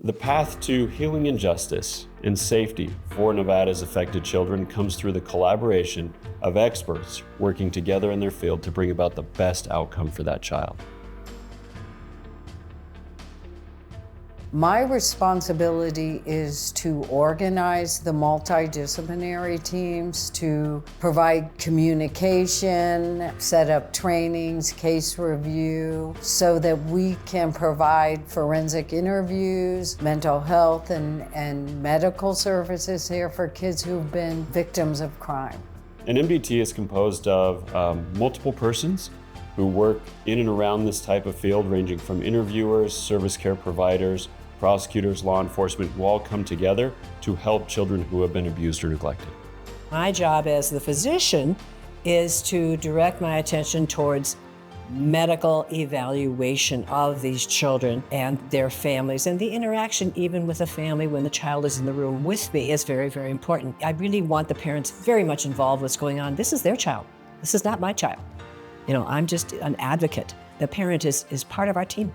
The path to healing and justice and safety for Nevada's affected children comes through the collaboration of experts working together in their field to bring about the best outcome for that child. My responsibility is to organize the multidisciplinary teams, to provide communication, set up trainings, case review, so that we can provide forensic interviews, mental health and medical services here for kids who've been victims of crime. An MDT is composed of multiple persons who work in and around this type of field, ranging from interviewers, service care providers, prosecutors, law enforcement, who all come together to help children who have been abused or neglected. My job as the physician is to direct my attention towards medical evaluation of these children and their families, and the interaction even with the family when the child is in the room with me is very, very important. I really want the parents very much involved with what's going on. This is their child. This is not my child. I'm just an advocate. The parent is part of our team.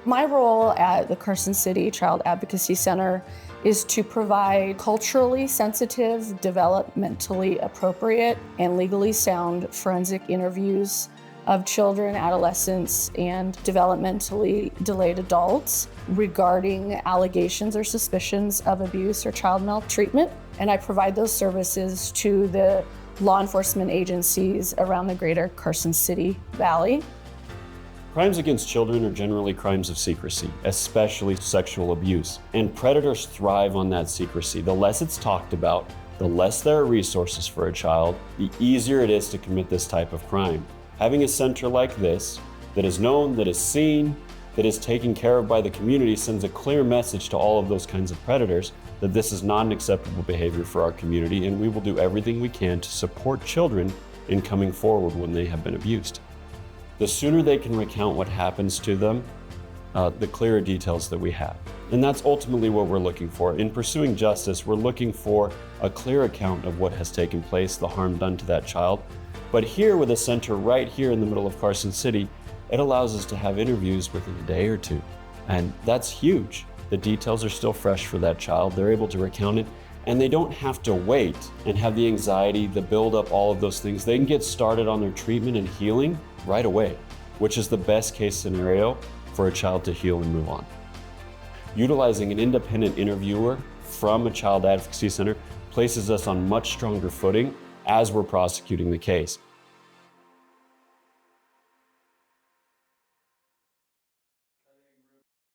My role at the Carson City Child Advocacy Center is to provide culturally sensitive, developmentally appropriate, and legally sound forensic interviews of children, adolescents, and developmentally delayed adults regarding allegations or suspicions of abuse or child maltreatment. And I provide those services to the law enforcement agencies around the greater Carson City Valley. Crimes against children are generally crimes of secrecy, especially sexual abuse. And predators thrive on that secrecy. The less it's talked about, the less there are resources for a child, the easier it is to commit this type of crime. Having a center like this, that is known, that is seen, that is taken care of by the community, sends a clear message to all of those kinds of predators that this is not an acceptable behavior for our community, and we will do everything we can to support children in coming forward when they have been abused. The sooner they can recount what happens to them, the clearer details that we have. And that's ultimately what we're looking for. In pursuing justice, we're looking for a clear account of what has taken place, the harm done to that child. But here with a center right here in the middle of Carson City, it allows us to have interviews within a day or two. And that's huge. The details are still fresh for that child. They're able to recount it, and they don't have to wait and have the anxiety, the buildup, all of those things. They can get started on their treatment and healing right away, which is the best case scenario for a child to heal and move on. Utilizing an independent interviewer from a child advocacy center places us on much stronger footing as we're prosecuting the case.